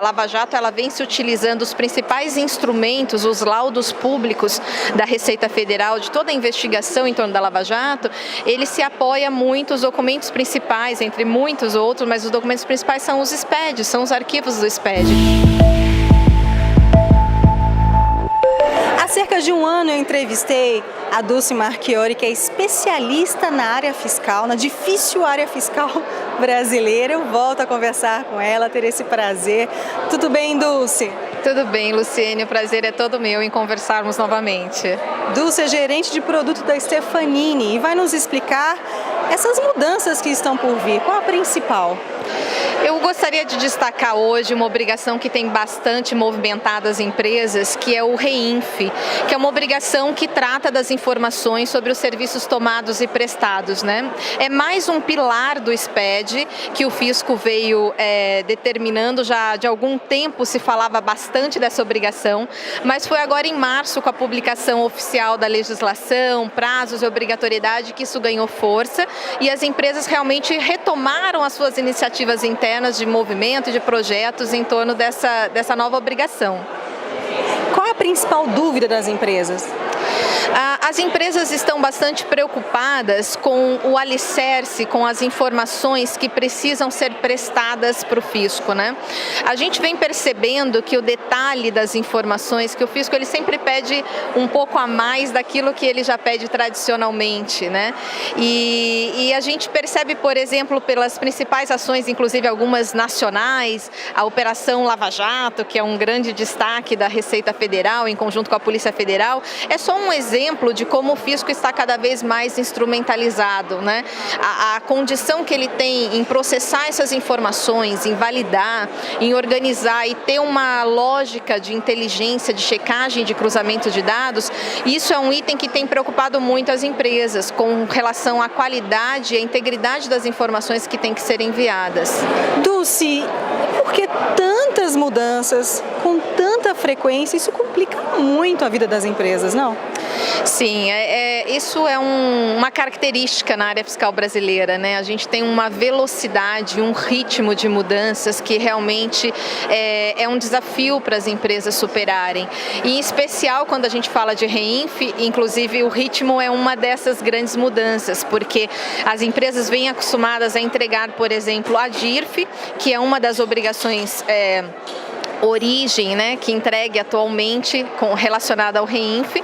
A Lava Jato ela vem se utilizando os principais instrumentos, os laudos públicos da Receita Federal, de toda a investigação em torno da Lava Jato, ele se apoia muito, os documentos principais, entre muitos outros, mas os documentos principais são os SPEDs, são os arquivos do SPED. Há cerca de um ano eu entrevistei a Dulce Marchiori, que é especialista na área fiscal, na difícil área fiscal brasileira. Eu volto a conversar com ela, ter esse prazer. Tudo bem, Dulce? Tudo bem, Luciene, o prazer é todo meu em conversarmos novamente. Dulce é gerente de produto da Stefanini e vai nos explicar essas mudanças que estão por vir. Qual a principal? Eu gostaria de destacar hoje uma obrigação que tem bastante movimentado as empresas, que é o REINF, que é uma obrigação que trata das informações sobre os serviços tomados e prestados, né? É mais um pilar do SPED que o fisco veio determinando. Já de algum tempo se falava bastante dessa obrigação, mas foi agora em março, com a publicação oficial da legislação, prazos e obrigatoriedade, que isso ganhou força e as empresas realmente retomaram as suas iniciativas internas de movimento e de projetos em torno dessa nova obrigação. Qual é a principal dúvida das empresas? As empresas estão bastante preocupadas com o alicerce, com as informações que precisam ser prestadas para o fisco, né? A gente vem percebendo que o detalhe das informações, que o fisco ele sempre pede um pouco a mais daquilo que ele já pede tradicionalmente, né? E a gente percebe, por exemplo, pelas principais ações, inclusive algumas nacionais, a Operação Lava Jato, que é um grande destaque da Receita Federal, em conjunto com a Polícia Federal, é só um exemplo de como o fisco está cada vez mais instrumentalizado, né? A condição que ele tem em processar essas informações, em validar, em organizar e ter uma lógica de inteligência, de checagem, de cruzamento de dados, isso é um item que tem preocupado muito as empresas com relação à qualidade e à integridade das informações que têm que ser enviadas. Dulce, por que tantas mudanças com tanta frequência? Isso complica muito a vida das empresas, não? Sim, isso é uma característica na área fiscal brasileira, né? A gente tem uma velocidade, um ritmo de mudanças que realmente é um desafio para as empresas superarem. E em especial quando a gente fala de REINF, inclusive o ritmo é uma dessas grandes mudanças, porque as empresas vêm acostumadas a entregar, por exemplo, a DIRF, que é uma das obrigações origem, né, que entregue atualmente relacionada ao REINF,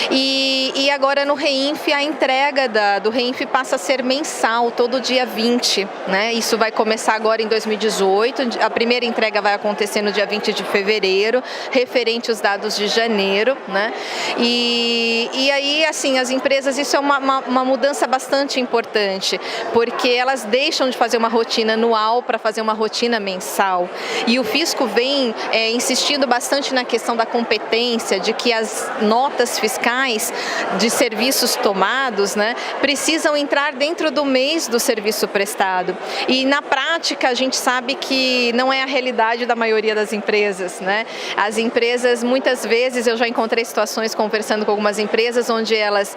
e agora no REINF a entrega do REINF passa a ser mensal, todo dia 20, né? Isso vai começar agora em 2018, a primeira entrega vai acontecer no dia 20 de fevereiro, referente aos dados de janeiro, né? E aí, assim, as empresas, isso é uma mudança bastante importante, porque elas deixam de fazer uma rotina anual para fazer uma rotina mensal, e o fisco vem insistindo bastante na questão da competência, de que as notas fiscais de serviços tomados, né, precisam entrar dentro do mês do serviço prestado. E na prática a gente sabe que não é a realidade da maioria das empresas, né? As empresas, muitas vezes, eu já encontrei situações conversando com algumas empresas onde elas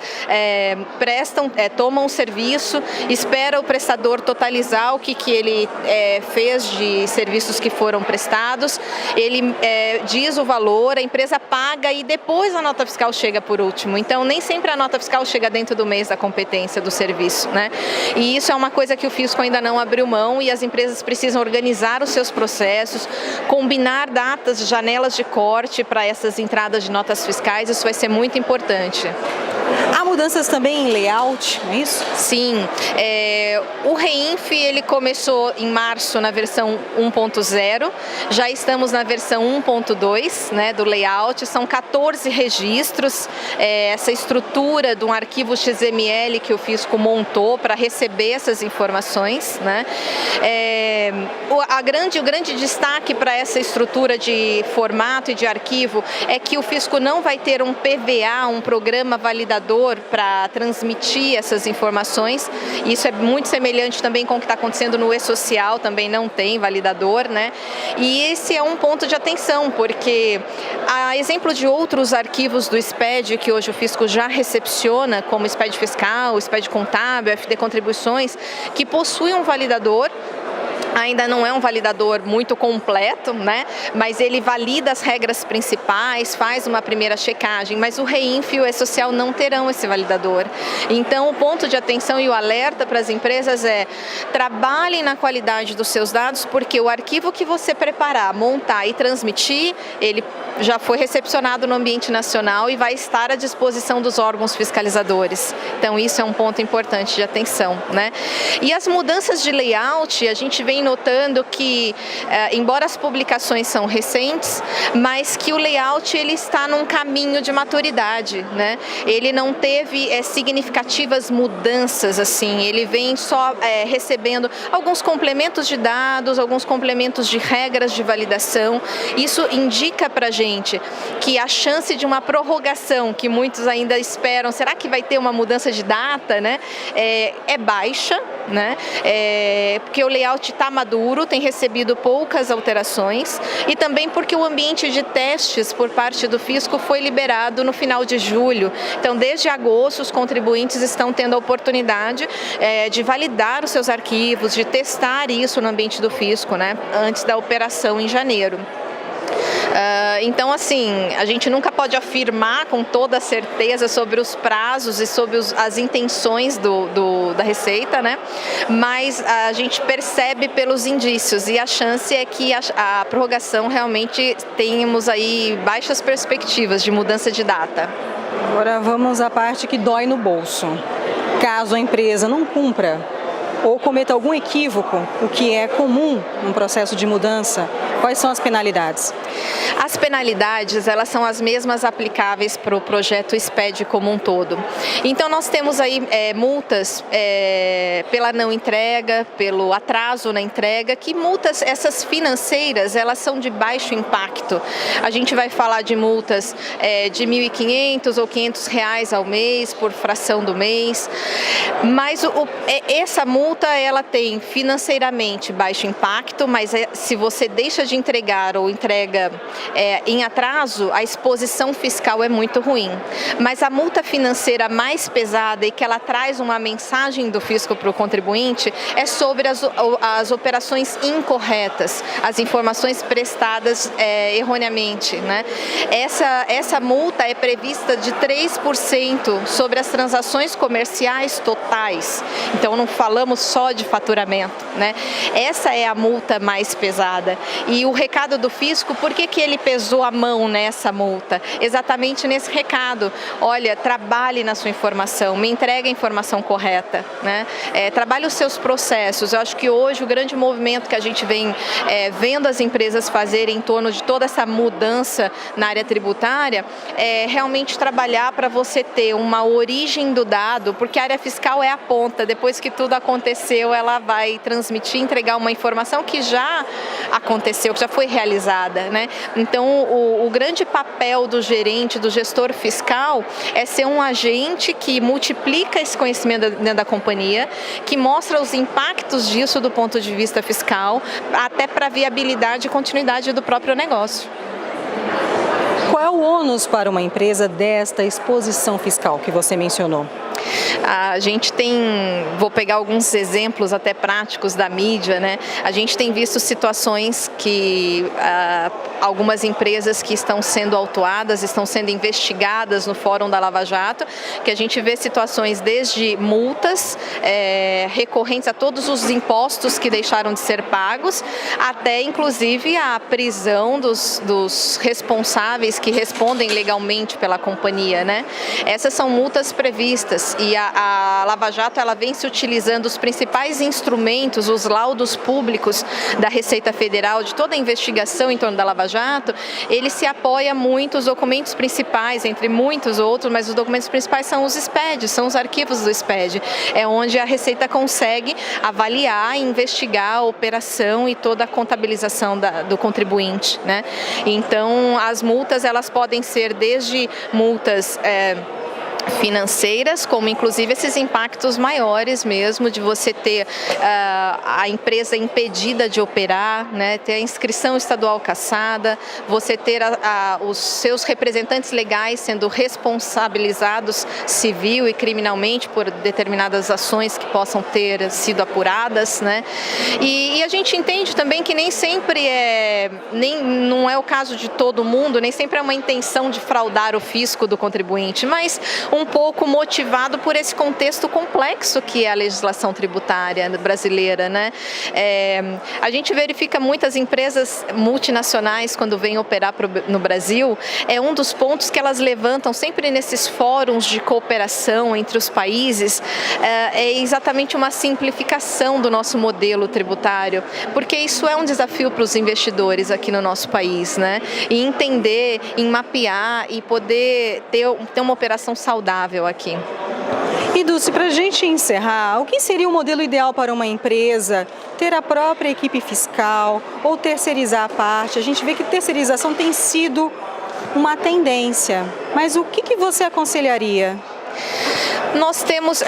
tomam um serviço, espera o prestador totalizar o que ele fez de serviços que foram prestados, ele diz o valor, a empresa paga e depois a nota fiscal chega por último. Então, nem sempre a nota fiscal chega dentro do mês da competência do serviço, né? E isso é uma coisa que o fisco ainda não abriu mão e as empresas precisam organizar os seus processos, combinar datas, janelas de corte para essas entradas de notas fiscais, isso vai ser muito importante. Há mudanças também em layout, não é isso? Sim, o REINF ele começou em março na versão 1.0, já estamos na versão 1.2, né, do layout, são 14 registros, essa estrutura de um arquivo XML que o fisco montou para receber essas informações, né? O grande destaque para essa estrutura de formato e de arquivo é que o fisco não vai ter um PVA, um programa validador para transmitir essas informações. Isso é muito semelhante também com o que está acontecendo no e-social, também não tem validador, né? E esse é um ponto de atenção, porque a exemplo de outros arquivos do SPED, que hoje o fisco já recepciona, como o SPED fiscal, o SPED contábil, FD contribuições, que possuem um validador, ainda não é um validador muito completo, né? Mas ele valida as regras principais, faz uma primeira checagem, mas o REINF e o E-Social não terão esse validador. Então, o ponto de atenção e o alerta para as empresas é: trabalhem na qualidade dos seus dados, porque o arquivo que você preparar, montar e transmitir, ele já foi recepcionado no ambiente nacional e vai estar à disposição dos órgãos fiscalizadores. Então, isso é um ponto importante de atenção, né? E as mudanças de layout, a gente vem notando que, embora as publicações são recentes, mas que o layout ele está num caminho de maturidade, né? Ele não teve significativas mudanças, assim, ele vem só recebendo alguns complementos de dados, alguns complementos de regras de validação. Isso indica para a gente que a chance de uma prorrogação, que muitos ainda esperam, será que vai ter uma mudança de data, né? É baixa, né? Porque o layout está maduro, tem recebido poucas alterações, e também porque o ambiente de testes por parte do fisco foi liberado no final de julho. Então, desde agosto, os contribuintes estão tendo a oportunidade de validar os seus arquivos, de testar isso no ambiente do fisco, né? Antes da operação em janeiro. Então, assim, a gente nunca pode afirmar com toda certeza sobre os prazos e sobre as intenções da Receita, né? Mas a gente percebe pelos indícios, e a chance é que a prorrogação realmente tenhamos aí baixas perspectivas de mudança de data. Agora vamos à parte que dói no bolso. Caso a empresa não cumpra ou cometa algum equívoco, o que é comum num processo de mudança, quais são as penalidades? As penalidades, elas são as mesmas aplicáveis para o projeto SPED como um todo. Então, nós temos aí multas pela não entrega, pelo atraso na entrega, que multas, essas financeiras, elas são de baixo impacto. A gente vai falar de multas de R$ 1.500 ou R$ 500 ao mês, por fração do mês, mas essa multa, ela tem financeiramente baixo impacto, mas se você deixa de entregar ou entrega em atraso, a exposição fiscal é muito ruim. Mas a multa financeira mais pesada e que ela traz uma mensagem do fisco para o contribuinte é sobre as operações incorretas, as informações prestadas erroneamente, né? Essa multa é prevista de 3% sobre as transações comerciais totais. Então, não falamos só de faturamento, né? Essa é a multa mais pesada. E o recado do fisco, por que ele pesou a mão nessa multa? Exatamente nesse recado: olha, trabalhe na sua informação, me entregue a informação correta, né? Trabalhe os seus processos. Eu acho que hoje o grande movimento que a gente vem vendo as empresas fazerem em torno de toda essa mudança na área tributária é realmente trabalhar para você ter uma origem do dado, porque a área fiscal é a ponta. Depois que tudo aconteceu, ela vai transmitir, entregar uma informação que já aconteceu, que já foi realizada, né? Então, o grande papel do gerente, do gestor fiscal, é ser um agente que multiplica esse conhecimento dentro da companhia, que mostra os impactos disso do ponto de vista fiscal, até para a viabilidade e continuidade do próprio negócio. Qual é o ônus para uma empresa desta exposição fiscal que você mencionou? A gente tem, vou pegar alguns exemplos até práticos da mídia, né? A gente tem visto situações que algumas empresas que estão sendo autuadas, estão sendo investigadas no Fórum da Lava Jato, que a gente vê situações desde multas recorrentes a todos os impostos que deixaram de ser pagos, até inclusive a prisão dos responsáveis que respondem legalmente pela companhia, né? Essas são multas previstas. E a Lava Jato, ela vem se utilizando os principais instrumentos, os laudos públicos da Receita Federal, de toda a investigação em torno da Lava Jato. Ele se apoia muito, os documentos principais, entre muitos outros, mas os documentos principais são os SPED, são os arquivos do SPED. É onde a Receita consegue avaliar e investigar a operação e toda a contabilização do contribuinte, né? Então, as multas, elas podem ser desde multas financeiras, como inclusive esses impactos maiores mesmo de você ter a empresa impedida de operar, né, ter a inscrição estadual cassada, você ter os seus representantes legais sendo responsabilizados civil e criminalmente por determinadas ações que possam ter sido apuradas, né? E a gente entende também que nem sempre não é o caso de todo mundo, nem sempre é uma intenção de fraudar o fisco do contribuinte, mas um pouco motivado por esse contexto complexo que é a legislação tributária brasileira, né? A gente verifica muitas empresas multinacionais quando vêm operar no Brasil, é um dos pontos que elas levantam sempre nesses fóruns de cooperação entre os países, é exatamente uma simplificação do nosso modelo tributário, porque isso é um desafio para os investidores aqui no nosso país, né? E entender, em mapear e poder ter uma operação saudável aqui. E Dulce, para a gente encerrar, o que seria o modelo ideal para uma empresa ter a própria equipe fiscal ou terceirizar a parte? A gente vê que terceirização tem sido uma tendência, mas o que você aconselharia? Nós temos,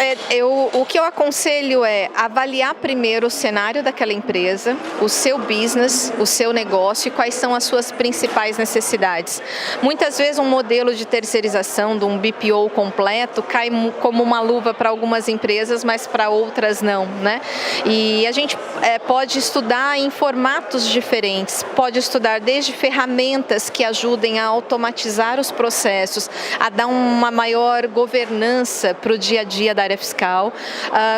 o que eu aconselho é avaliar primeiro o cenário daquela empresa, o seu business, o seu negócio e quais são as suas principais necessidades. Muitas vezes um modelo de terceirização, de um BPO completo, cai como uma luva para algumas empresas, mas para outras não, né? E a gente pode estudar em formatos diferentes, pode estudar desde ferramentas que ajudem a automatizar os processos, a dar uma maior governança para o dia a dia da área fiscal,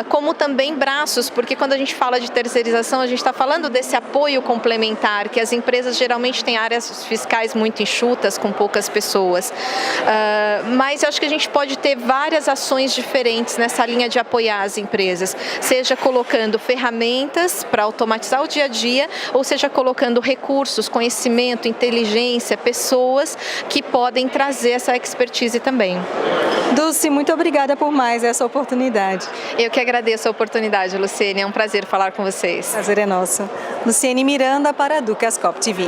como também braços, porque quando a gente fala de terceirização, a gente está falando desse apoio complementar, que as empresas geralmente têm áreas fiscais muito enxutas, com poucas pessoas. Mas eu acho que a gente pode ter várias ações diferentes nessa linha de apoiar as empresas, seja colocando ferramentas para automatizar o dia a dia, ou seja colocando recursos, conhecimento, inteligência, pessoas que podem trazer essa expertise também. Dulce, muito obrigada por mais essa oportunidade. Eu que agradeço a oportunidade, Luciene. É um prazer falar com vocês. Prazer é nosso. Luciene Miranda para a Ducascop TV.